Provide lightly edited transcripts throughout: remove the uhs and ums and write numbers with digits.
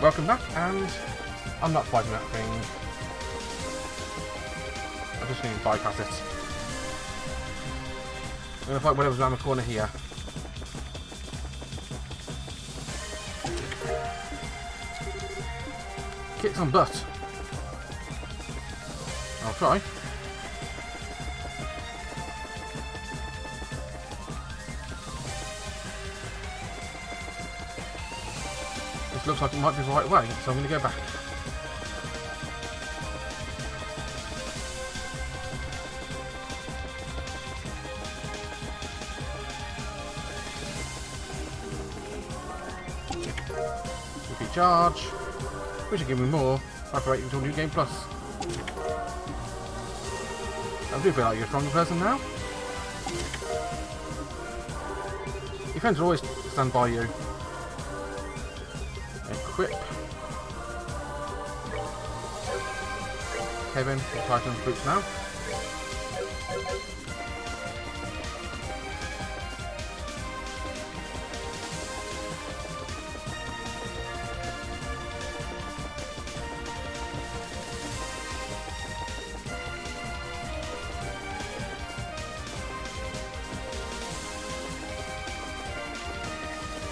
welcome back, and I'm not fighting that thing. I'm just going to bypass it. I'm going to fight whatever's around the corner here. Kick some butt. I'll try. This looks like it might be the right way, so I'm going to go back. Repeat charge. Which will give me more. Operating until New Game Plus. I do feel like you're a stronger person now. Your friends will always stand by you. Equip. Kevin, we'll try some boots now.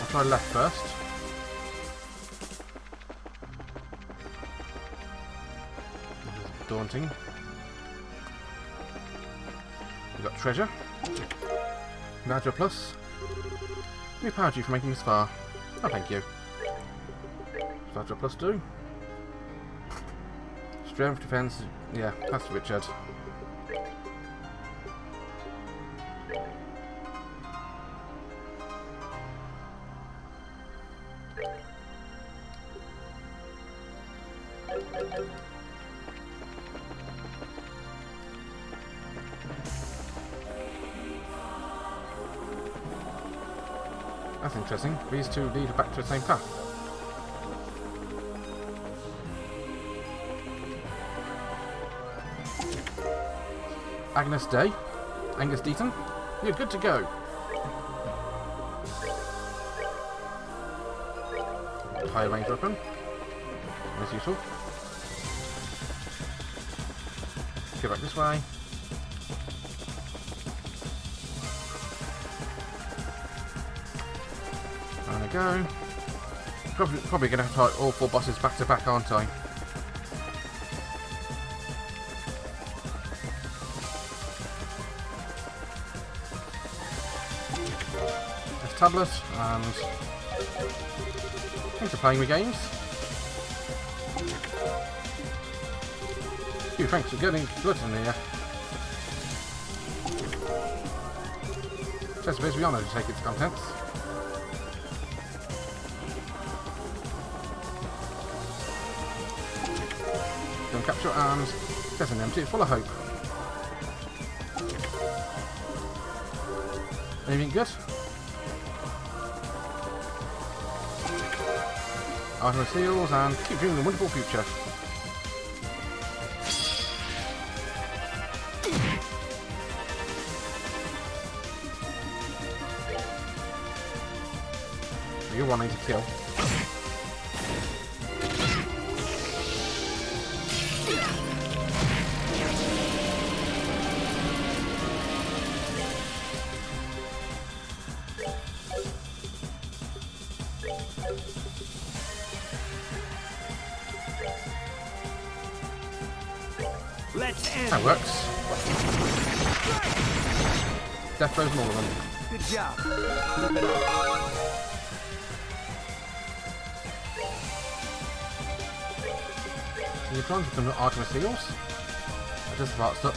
Try left first. This is daunting. We've got treasure. Badger plus. We powered you for making this far. Oh, thank you. Badger plus 2. Strength, defense. Yeah, that's Richard. That's interesting. These two lead back to the same path. Agnes Day. Angus Deaton. You're good to go. High range weapon. That's useful. Go back this way. There we go. Probably going to have to fight all 4 bosses back to back, aren't I? There's tablet, and thanks for playing the games. Phew, thanks for getting blood in here. Just appears to be honoured to take its contents. Don't capture arms. There's an empty, it's full of hope. Anything good? Item of seals, and keep dreaming the wonderful future. You're wanting to kill. That works. Death blows all of them. Good job. Keep it up. You're trying to become Artemis Seals. That just about stuck.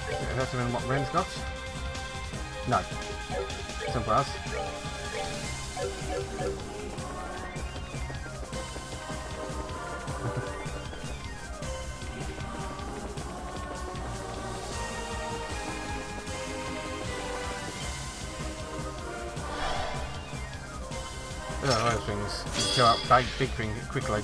Okay, that's even what Ren's got. No. Simple as. Yeah, those things. You can kill out big thing quickly.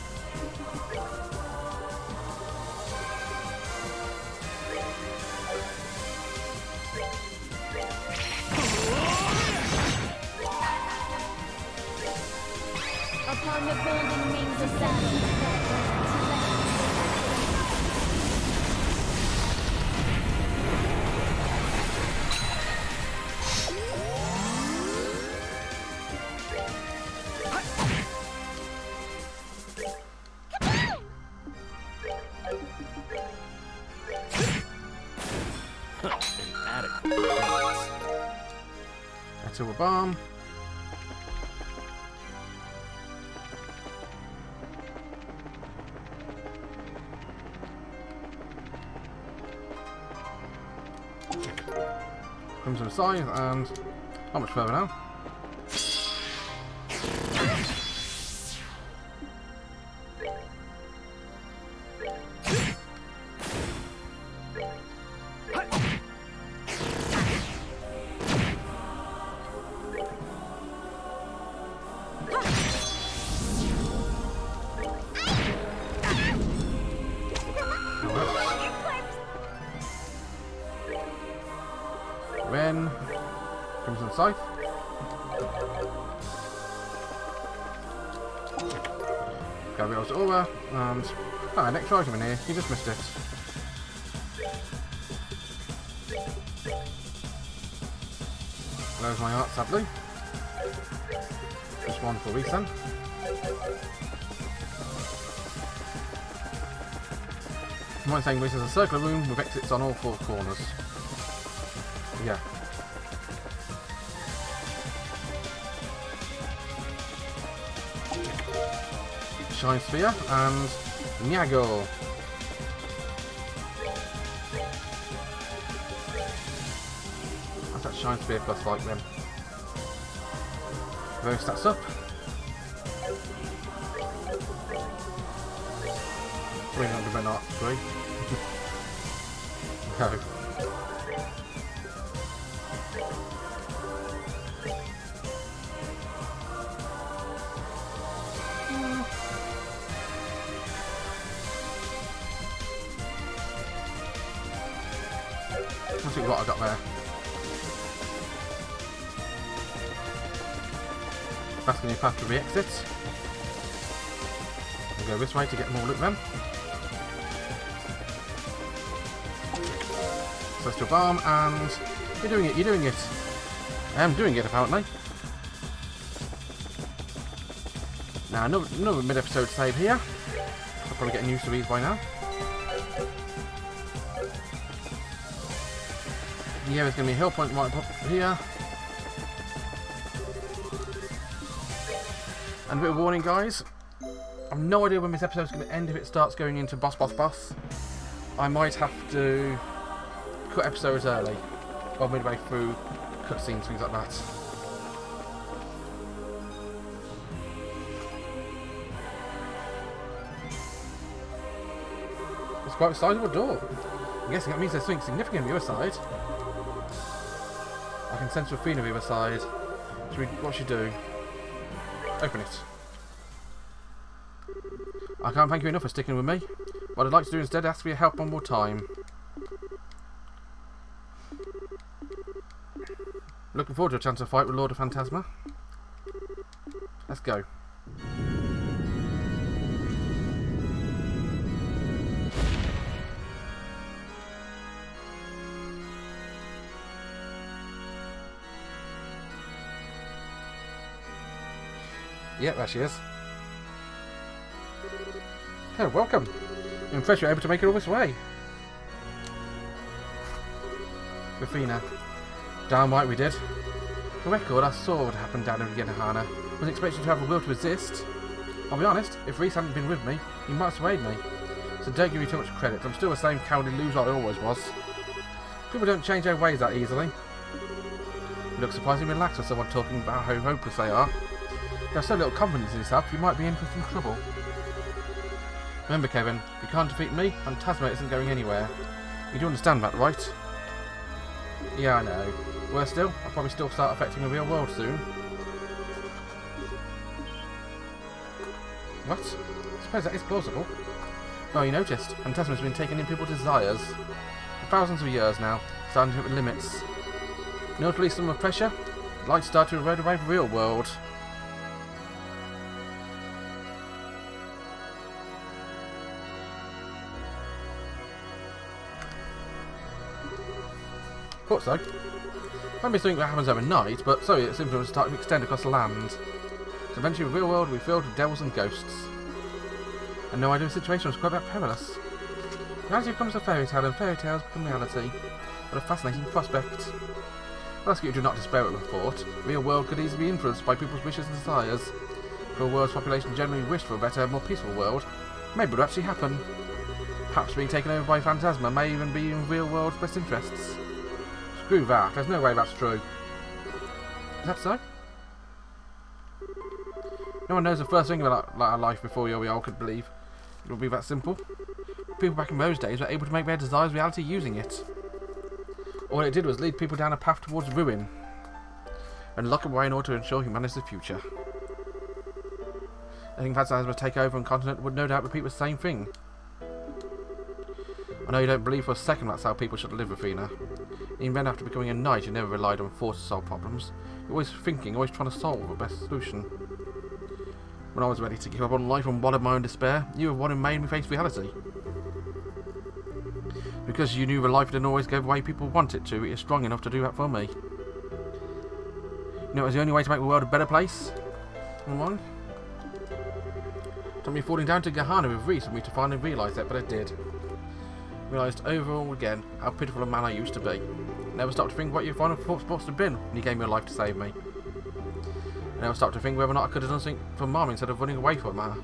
Upon the full Breathing means a saddle that burns That's a bomb. Comes to the side and not much further now. When comes in scythe. Gabriel's over and next item in here, you just missed it. There's my art, sadly. Just one for Reese then. You might say this is a circular room with exits on all four corners. Yeah. Shine Sphere and Nyago. What's that Shine Sphere plus like then? Those stats up. Probably not going to not 3. No. Let's see what I got there. Asking you path to re-exit. We'll go this way to get more loot then. Celestial Balm, and you're doing it, you're doing it. I am doing it apparently. Now another mid-episode save here. I'll probably getting used to these by now. Yeah, there's going to be a hill point right up here. And a bit of warning, guys. I've no idea when this episode's going to end if it starts going into boss. I might have to cut episodes early, or midway through cutscenes, things like that. It's quite a sizable door. I'm guessing that means there's something significant on the other side. I can sense Rafina on the other side. What should we do? Open it. I can't thank you enough for sticking with me. What I'd like to do instead is ask for your help one more time. Looking forward to a chance to fight with Lord of Phantasma. Let's go. Yep, there she is. Oh, welcome. I'm impressed you're able to make it all this way. Rafina. Damn right we did. For record, I saw what happened down in Yenahana. Wasn't expecting to have a will to resist. I'll be honest, if Ries hadn't been with me, he might have swayed me. So don't give me too much credit. I'm still the same cowardly loser I always was. People don't change their ways that easily. You look surprisingly relaxed with someone talking about how hopeless they are. You have so little confidence in yourself, you might be in for some trouble. Remember, Kevin, if you can't defeat me, Phantasma isn't going anywhere. You do understand that, right? Yeah, I know. Worse still, I'll probably still start affecting the real world soon. What? I suppose that is plausible. Oh, you noticed, Phantasma's been taking in people's desires. For thousands of years now, starting to hit the limits. In order to release some of the pressure, I'd like to start to erode away the real world. Thought so. Might be something that happens overnight, but so its influence started to extend across the land. So eventually the real world will be filled with devils and ghosts. And no ideal situation was quite that perilous. Reality becomes a fairy tale, and fairy tales become reality. What a fascinating prospect. I'll ask you to not despair at the thought. The real world could easily be influenced by people's wishes and desires. If the world's population generally wished for a better, more peaceful world, maybe it would actually happen. Perhaps being taken over by Phantasma may even be in the real world's best interests. Screw that, there's no way that's true. Is that so? No one knows the first thing about our life before we all could believe. It would be that simple. People back in those days were able to make their desires reality using it. All it did was lead people down a path towards ruin, and lock them away in order to ensure humanity's future. I think Phantasma would take over on continent would no doubt repeat the same thing. I know you don't believe for a second that's how people should live, Athena. Even then, after becoming a knight, you never relied on force to solve problems. You're always thinking, always trying to solve the best solution. When I was ready to give up on life and wallow my own despair, you were one who made me face reality. Because you knew the life didn't always go the way people want it to, you're strong enough to do that for me. You know it was the only way to make the world a better place? Come on. It took me falling down to Gehenna with Ries for me to finally realise that, but I did. Realised over and over again how pitiful a man I used to be. Never stopped to think what your final thoughts must have been when you gave me your life to save me. I never stopped to think whether or not I could have done something for Mum instead of running away from her.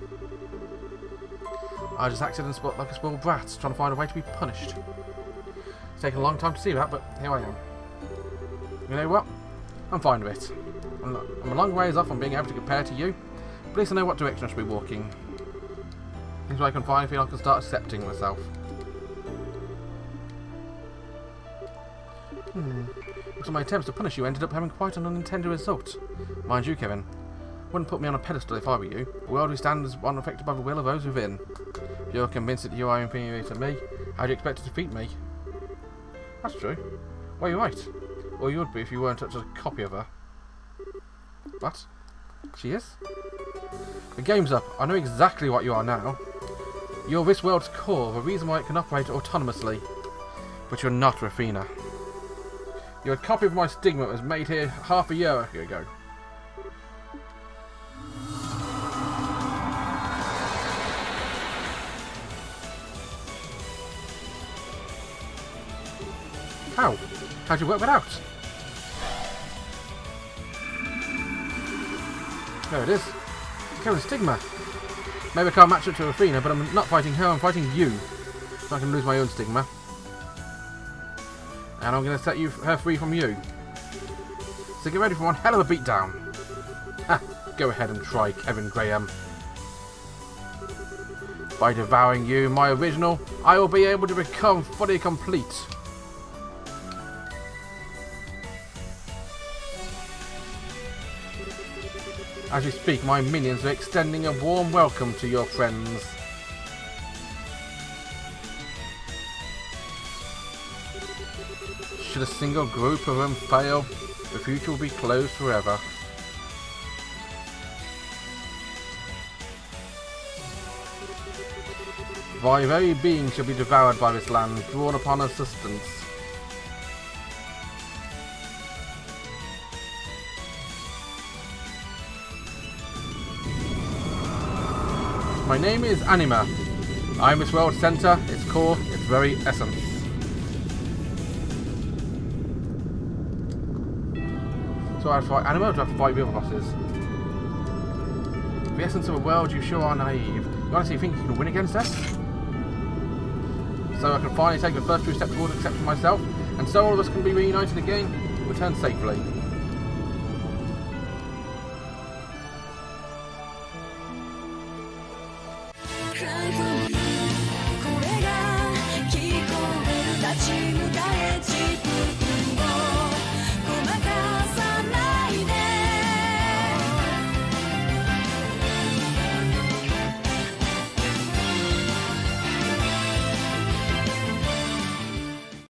I just acted and spoke like a spoiled brat, trying to find a way to be punished. It's taken a long time to see that, but here I am. You know what? I'm fine with it. I'm a long ways off from being able to compare to you, but at least I know what direction I should be walking. Things where I can finally feel I can start accepting myself. Looks like my attempts to punish you ended up having quite an unintended result. Mind you, Kevin, wouldn't put me on a pedestal if I were you. The world we stand is one affected by the will of those within. If you're convinced that you are inferior to me, how do you expect to defeat me? That's true. Well, you're right. Or you would be if you weren't such a copy of her. What? She is? The game's up. I know exactly what you are now. You're this world's core, the reason why it can operate autonomously. But you're not Rafina. You're a copy of my stigma that was made here half a year ago. How? How'd you work that out? There it is. Karen's stigma. Maybe I can't match up to Athena, but I'm not fighting her, I'm fighting you. So I can lose my own stigma. And I'm going to set her free from you. So get ready for one hell of a beatdown. Ha! Go ahead and try, Kevin Graham. By devouring you, my original, I will be able to become fully complete. As we speak, my minions are extending a warm welcome to your friends. Should a single group of them fail, the future will be closed forever. Thy very being shall be devoured by this land, drawn upon assistance. My name is Anima. I am this world's centre, its core, its very essence. So I have to fight Anima, or do I have to fight the other bosses? The essence of a world, you sure are naive. You honestly think you can win against us? So I can finally take the first true step towards accepting myself, and so all of us can be reunited again, return safely.